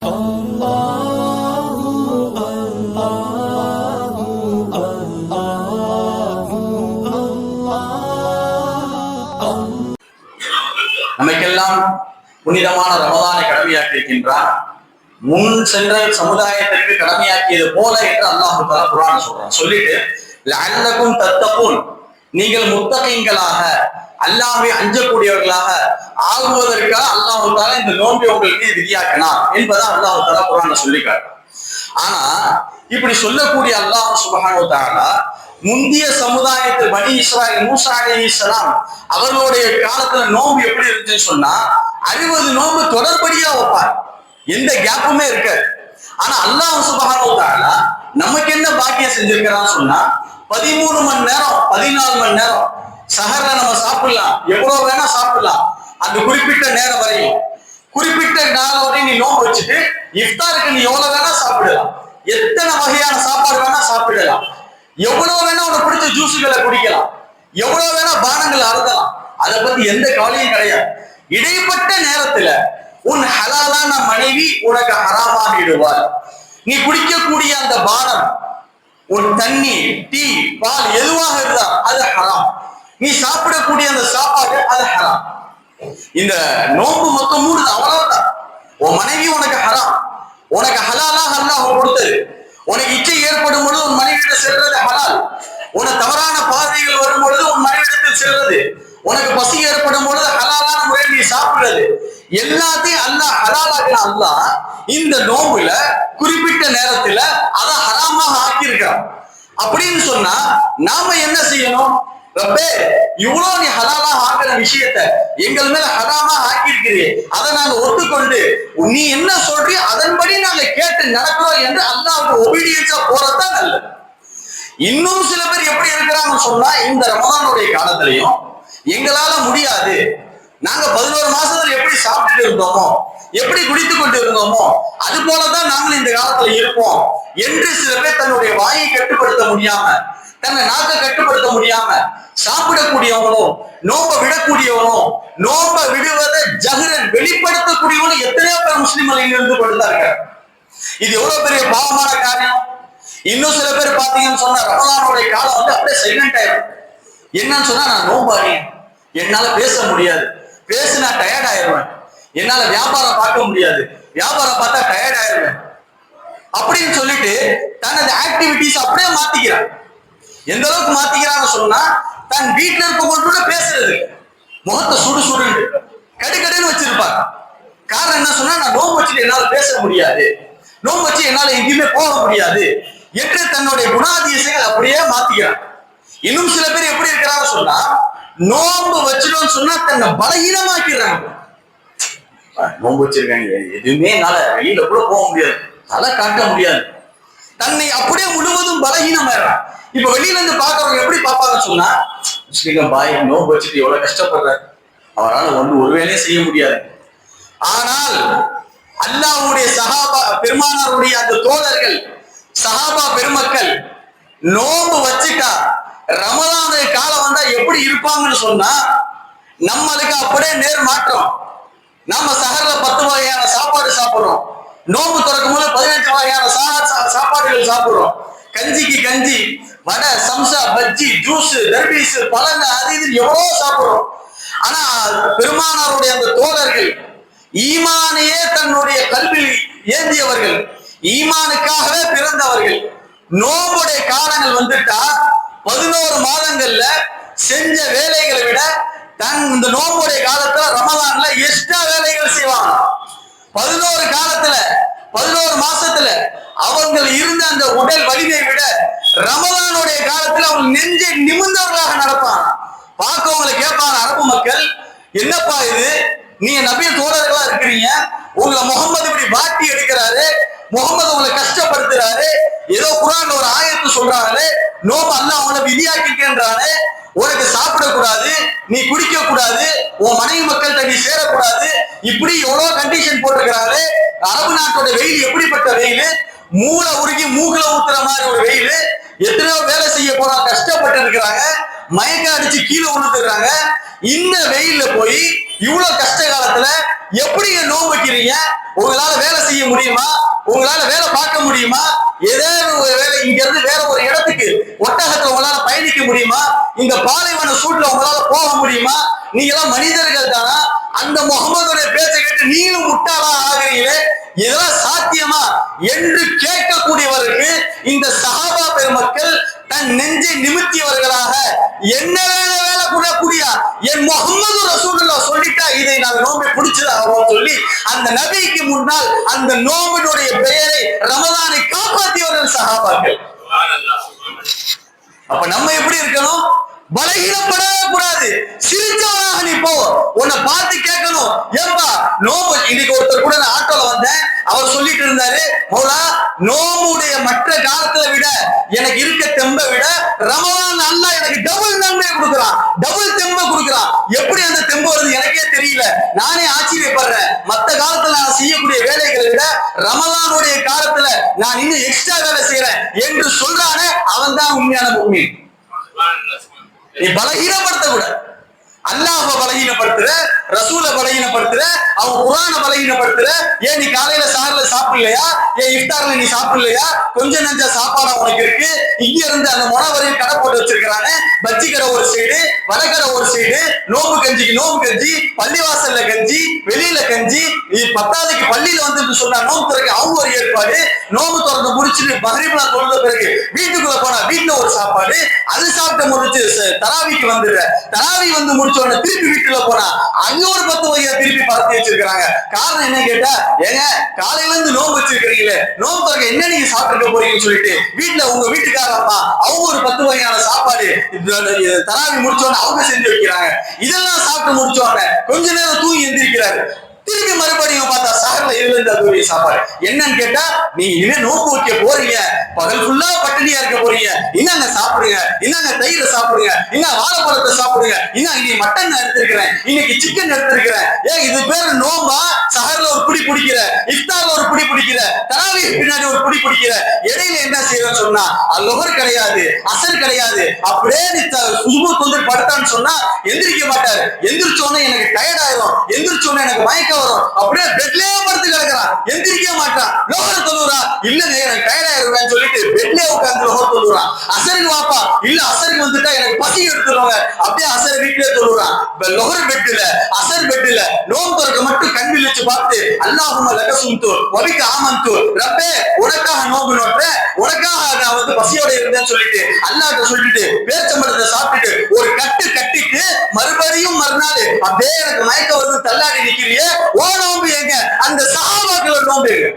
நமக்கெல்லாம் புனிதமான ரமதானை கடமையாக்கி இருக்கின்றார். முன் சென்ற சமுதாயத்திற்கு கடமையாக்கியது போல என்று அல்லாஹ் தஆலா குர்ஆன்ல சொல்றான். சொல்லிட்டு லஅல்லகும் தத்தகூன், நீங்கள் முத்தகீன்களாக அல்லாஹ்வை அஞ்சக்கூடியவர்களாக ஆகுவதற்காக அல்லாஹ் தஆலா இந்த நோன்பை உங்களுக்கு விதியாக்கினார் என்பதை அல்லாஹ் தஆலா குர்ஆன்ல சொல்லிக்கார். ஆனா இப்படி சொல்லக்கூடிய அல்லாஹ் சுப்ஹானஹு வ தஆலா முந்திய சமுதாயத்தில் பனி இஸ்ராயீல் மூசா அலைஹிஸ்ஸலாம் அவர்களுடைய காலத்துல நோன்பு எப்படி இருந்துச்சுன்னு சொன்னா 60 நோன்பு தொடர்படியா வைப்பார், எந்த கேப்புமே இருக்காது. ஆனா அல்லாஹ் சுப்ஹானஹு வ தஆலா நமக்கு என்ன பாக்கியம் செஞ்சிருக்கிறான்னு சொன்னா 13 மணி நேரம் 14 மணி நேரம் சஹர்ல நம்ம சாப்பிடலாம், எவ்வளவு வேணா சாப்பிடலாம். அந்த குறிப்பிட்ட நேரம் வரையும் குறிப்பிட்ட நாள் வரையும் நீ நோன்பு வச்சுட்டு இஃப்தாருக்கு நீ எவ்வளவு வேணா சாப்பிடலாம், எத்தனை வகையான சாப்பாடு வேணா சாப்பிடலாம், எவ்வளவு வேணா உனக்கு பிடிச்ச ஜூஸுகளை குடிக்கலாம், எவ்வளவு வேணா பானங்கள் அருந்தலாம். அதை பத்தி எந்த கவலையும் கிடையாது. இடைப்பட்ட நேரத்துல உன் ஹலாலான மனைவி உனக்கு ஹராமாகிடுவாள். நீ குடிக்கக்கூடிய அந்த பானம், உன் தண்ணி, டீ, பால் எதுவாக இருந்தா அது ஹராம். நீ சாப்பிடக்கூடிய அந்த சாப்பாடு அது ஹராம். இந்த நோன்பு மொத்தம் 3 அவ்வளவுதான். உன் மனைவி உனக்கு ஹராம், உனக்கு ஹலாலாக அல்லாஹ் கொடுத்தது. உனக்கு இச்சை ஏற்படும் பொழுது உன் மனைவியிடம் செல்றது ஹலால். உனக்கு தவறான பார்வைகள் வரும் பொழுது உன் மனைவிடத்தில் செல்றது, உனக்கு பசி ஏற்படும் பொழுது ஹலாலான முறையில் நீ சாப்பிடுறது, எல்லாத்தையும் அல்லாஹ் ஹலாலாக்கின அல்லாஹ் இந்த நோம்புல குறிப்பிட்ட நேரத்துல அதை ஹராமாக ஆக்கியிருக்கிறான். அப்படின்னு சொன்னா நாம என்ன செய்யணும்? ரப்பே, இவ்வளவு நீ ஹலாலா ஆக்கிற விஷயத்த எங்கள் மேல ஹராமா ஆக்கியிருக்கிறீ, அதை நாங்க ஒத்துக்கொண்டு நீ என்ன சொல்றியோ அதன்படி நாங்க கேட்டு நடக்கிறோம் என்று அல்லாஹ்வுக்கு ஒபீடியன்ஸா போறதுதான் நல்லது. இன்னும் சில பேர் எப்படி இருக்கிறாங்கன்னு சொன்னா, இந்த ரமதானுடைய காலத்திலையும் எங்களால முடியாது, நாங்க 11 மாசத்துல எப்படி சாப்பிட்டுட்டு இருந்தோமோ, எப்படி குடித்து கொண்டு இருந்தோமோ அது போலதான் நாங்கள் இந்த காலத்துல இருப்போம் என்று சில பேர் தன்னுடைய வாயை கட்டுப்படுத்த முடியாம, தன்னை நாக்க கட்டுப்படுத்த முடியாம சாப்பிடக்கூடியவனும் நோம்ப விடக்கூடியவனும் நோம்ப விடுவதை ஜஹரன் வெளிப்படுத்தக்கூடியவனும் எத்தனையோ பேர் முஸ்லிம்கள் இருந்து கொண்டார்கள். இது எவ்வளவு பெரிய பாவமான காரியம். இன்னும் சில பேர் பாத்தீங்கன்னு சொன்னா ரமலானுடைய காலம் அப்படியே சைலண்ட் ஆயிடும். என்னன்னு சொன்னா, நான் நோம்பாடியேன், என்னால பேச முடியாது, பேசினா டயர்ட் ஆயிடுவேன், என்னால வியாபாரம் பார்க்க முடியாது, வியாபாரம் பார்த்தா டயர்ட் ஆயிடுவேன் அப்படின்னு சொல்லிட்டு தனது ஆக்டிவிட்டிஸ் அப்படியே மாத்திக்கிறான். எந்த அளவுக்கு மாத்திக்கிறான்னு சொன்னா, தன் வீட்டுல இருக்க பேசுறது முகத்தை சுடு சுடுன்னு கடுக்கடுன்னு வச்சிருப்பாங்க. காரணம் என்ன சொன்னா, நான் நோம்பு வச்சுட்டு என்னால பேச முடியாது, நோம்பு வச்சு என்னால எங்கேயுமே போக முடியாது என்று தன்னுடைய குணாதிசயங்கள் அப்படியே மாத்திக்கிறான். இன்னும் சில பேர் எப்படி இருக்கிறாங்க சொன்னா, நோம்பு வச்சிடும் சொன்னா தன்னை பலகீனமாக்கிறாங்க. நோம்பு வச்சிருக்காங்க, எதுவுமே என்னால வெளியில கூட போக முடியாது, தலை காட்ட முடியாது, தன்னை அப்படியே முழுவதும் பலகீனமாயிடுறான். இப்ப வெளியில இருந்து பாக்குறவங்க எப்படி பார்ப்பாங்க சொன்னா, முஸ்லிம் பாய் நோம்பு வச்சுட்டு எவ்வளவு கஷ்டப்படுறாரு, அவரால் ஒரு வேலையும் செய்ய முடியாது. ஆனால் அல்லாஹ்வுடைய சஹாபா பெருமானாருடைய அந்த தோழர்கள் சஹாபா பெருமக்கள் நோம்பு வச்சுட்டா ரமலானுடைய காலம் வந்தா எப்படி இருப்பாங்கன்னு சொன்னா, நம்மளுக்கு அப்படியே நேர் மாற்றம். நம்ம சஹர்ல 10 வகையான சாப்பாடு சாப்பிடுறோம், நோம்பு திறக்கும் போது 18 வகையான சாப்பாடுகள் சாப்பிடுறோம். கஞ்சிக்கு கஞ்சி, வடை, சம்சா, பஜ்ஜி, ஜூஸ், தர்பீஸ், பழங்க, அது இது எவ்வளவோ சாப்பிடுறோம். ஆனா பெருமானாருடைய அந்த தோழர்கள் ஈமானையே தன்னுடைய கல்வியில் ஏந்தியவர்கள், ஈமானுக்காகவே பிறந்தவர்கள், நோம்புடைய காலங்கள் வந்துட்டா 11 மாதங்கள்ல செஞ்ச வேலைகளை விட இந்த நோம்புடைய காலத்துல ரமலான்ல எக்ஸ்ட்ரா வேலைகள் செய்வாங்க. 11 மாசத்துல அவங்க இருந்த அந்த உடல் வலிமை விட ரமலானுடைய காலத்துல அவங்க நெஞ்சை நிமிர்ந்தவர்களாக நடப்பாங்க. பார்க்கவங்களை கேட்பாங்க அரபு மக்கள், என்னப்பா இது, நீங்க நபிய தோழர்களா இருக்கிறீங்க, உங்களை முகமது இப்படி வாட்டி எடுக்கிறாரு, முகமது உங்களை கஷ்டப்படுத்துறாரு, ஏதோ குர்ஆன்ல ஒரு ஆயத்து சொல்றாரு, நோம்பு அல்லாஹ் உங்களை விதியாக்கின்றாரு, உனக்கு சாப்பிடக்கூடாது, நீ குடிக்க கூடாது, உன் மனைவி மக்கள்கிட்ட நீ சேரக்கூடாது, இப்படி எவ்வளவு கண்டிஷன் போட்டிருக்கிறாரு. அரபு நாட்டோட வெயில் எப்படிப்பட்ட வெயில், மூளை உருகி மூக்குல ஊத்துற மாதிரி ஒரு வெயில். எத்தனையோ வேலை செய்ய போறா கஷ்டப்பட்டு இருக்கிறாங்க, மயக்க அடிச்சு கீழே விழுந்துடுறாங்க. இந்த வெயில்ல போய் இவ்வளவு கஷ்ட காலத்துல எப்படிங்க நோன்பு வைக்கிறீங்க? உங்களால வேலை செய்ய முடியுமா? உங்களால வேலை பார்க்க முடியுமா? ஏதாவது ஒரு வேலை இங்க இருந்து வேற ஒரு இடத்துக்கு ஒட்டகத்துல உங்களால பயணிக்க முடியுமா? இந்த பாலைவன சூட்ல உங்களால போக முடியுமா? நீங்க எல்லாம் மனிதர்கள் தானா? அந்த முகமதுடைய பேச்சை கேட்டு நீங்களும் முட்டாளா ஆகிறீங்களே, இதெல்லாம் சாத்தியமா என்று கேட்கக்கூடியவருக்கு இந்த சஹாபா பெருமக்கள் தன் நெஞ்சை நிமித்தியவர்களாக என்ன வேலை கூடக்கூடிய என் முகமது ரசூலுல்லாஹ் சொல்லிட்டா இதை நான் நோம்பை பிடிச்சதாகவும் சொல்லி அந்த நபிக்கு முன்னால் அந்த நோம்பினுடைய பெயரை ரமலானை காப்பாற்றியவர்கள் சஹாபாக்கள். அப்ப நம்ம எப்படி இருக்கணும்? பலகீனப்படவே கூடாது, சிரிச்சவனாக நீ போ. உன்னை பார்த்து கேட்கணும், ஏப்பா நோம்பு. இன்னைக்கு ஒருத்தர் கூட நான் ஆட்டோல வந்தேன், அவர் சொல்லிட்டு இருந்தாரு, மௌலா நோம்புடைய மற்ற காலத்துல விட எனக்கு இருக்க தெம்ப விட ரமலான் அல்லாஹ் எனக்கு டபுள் நன்மை கொடுக்குறான், டபுள் தெம்ப கொடுக்குறான். எப்படி அந்த தெம்பு வருது எனக்கே தெரியல, நானே ஆச்சரியப்படுறேன். மற்ற காலத்துல நான் செய்யக்கூடிய வேலைகளை விட ரமலானுடைய காலத்துல நான் இன்னும் எக்ஸ்ட்ரா வேலை செய்யறேன் என்று சொல்றானே அவன் தான் உண்மையான முஃமின். நீ பலகீனப்படுத்த கூட, அல்லாஹ்வை பலகீனப்படுத்துற, ரசூல பலகீனப்படுத்துற, அவன் குர்ஆன பலகீனப்படுத்துற. ஏன் நீ காலையில சார்ல சாப்பிடலையா? ஏன் இஃப்தார்ல நீ சாப்பிடலையா? கொஞ்சம் நஞ்ச சாப்பாடு உனக்கு இருக்கு. இங்க இருந்து அந்த முனை வரையும் கடை போட்டு வச்சிருக்கிறானே, பஜ்ஜி கடை ஒரு சைடு, வடகடை ஒரு சைடு, நோம்பு கஞ்சிக்கு நோம்பு கஞ்சி, பள்ளிவாசல்ல கஞ்சி, வெளியில கஞ்சி. நீ பத்தாவதுக்கு பள்ளியில வந்து சொன்னா நோம்பு திறக்க அவங்க ஒரு ஏற்பாடு. நோம்பு திறந்து முடிச்சுட்டு மகரிப்லாம் தொழுத பிறகு வீட்டுக்குள்ள போனா வீட்டுல ஒரு சாப்பாடு, அது சாப்பிட்டு முடிச்சு தராவிக்கு வந்துடுற. தராவி வந்து முடிச்ச உடனே திருப்பி வீட்டுல போனா அங்க ஒரு 10 வகையா திருப்பி பரத்தி வச்சிருக்காங்க. காரணம் என்ன கேட்டா, ஏங்க காலையில இருந்து நோம்பு வச்சிருக்கீங்களே, நோம்பு திறக்க என்ன நீங்க சாப்பிட்டு போறீங்கன்னு சொல்லிட்டு வீட்டுல உங்க வீட்டுக்காரப்பா அவங்க ஒரு 10 வகையான சாப்பாடு தராவி முடிச்சோன்னு அவங்க செஞ்சு வைக்கிறாங்க. இதெல்லாம் சாப்பிட்டு முடிச்சோன்னு கொஞ்ச நேரம் தூங்கி எந்திரிக்கிறாரு. திரும்பி மறுபடியும் பார்த்தா சாகர்ல எழுந்த சாப்பாடு. என்னன்னு கேட்டா, நீ இனிமே நோக்கு வைக்க போறீங்க, பகல் ஃபுல்லா பட்டினியா இருக்க போறீங்க, இன்னாங்க சாப்பிடுங்க, இன்னாங்க தயிரை சாப்பிடுங்க, இன்னும் வாழைப்பழத்தை சாப்பிடுங்க, இன்னும் இன்னைக்கு மட்டன் எடுத்திருக்கிறேன், இன்னைக்கு சிக்கன் எடுத்திருக்கிறேன். ஏன் இது பேரு நோம்பா? சஹர்ல ஒரு புடி பிடிக்கிற, இஃப்தார்ல ஒரு புடி பிடிக்கிற, தராவி பின்னாடி ஒரு புடி பிடிக்கிற. இடையில என்ன செய்யறன்னு சொன்னா லொஹர் கிடையாது, அசர் கிடையாது. அப்படியே நீ சுபுக்கு வந்து படுத்தான்னு சொன்னா எந்திரிக்க மாட்டாரு. எந்திரிச்சோன்னே எனக்கு டயர்ட் ஆயிரும், எந்திரிச்சோன்னே எனக்கு மயக்க வரும். அப்படியே பெட்லயே படுத்து கிடக்குறான், எந்திரிக்க மாட்டான். லோகர் தொழுறா, இல்லங்க எனக்கு டயர்ட் ஆயிருவேன்னு சொல்லிட்டு பெட்லயே உட்கார்ந்து லோகர் தொழுறான். அசருக்கு வாப்பா, இல்ல அசருக்கு வந்துட்டா எனக்கு பசி எடுத்துருவாங்க, அப்படியே அசர் வீட்லயே தொழுறான். லோகர் பெட்ல அசர் பெட்ல நோம்பு திறக்க மட்டும் கண்ணில் வச்சு பார்த்து அல்லாஹும்ம லக சும்து வபிக ஆமன்து, ரப்பே உனக்காக நோம்பு நோட்றேன், உனக்காக நான் வந்து பசியோட இருந்தேன்னு சொல்லிட்டு அல்லாஹ்ட்ட சொல்லிட்டு பேச்சம்பழத்தை சாப்பிட்டுட்டு ஒரு கட்டு கட்டிட்டு மறுபடியும் மறுநாள் அப்படியே எனக்கு மயக்க வந்து தள்ளாடி நிக்கிறியே, ஓ நோம்பு எங்க? அந்த சஹாபாக்களோட நோம்பு எங்க?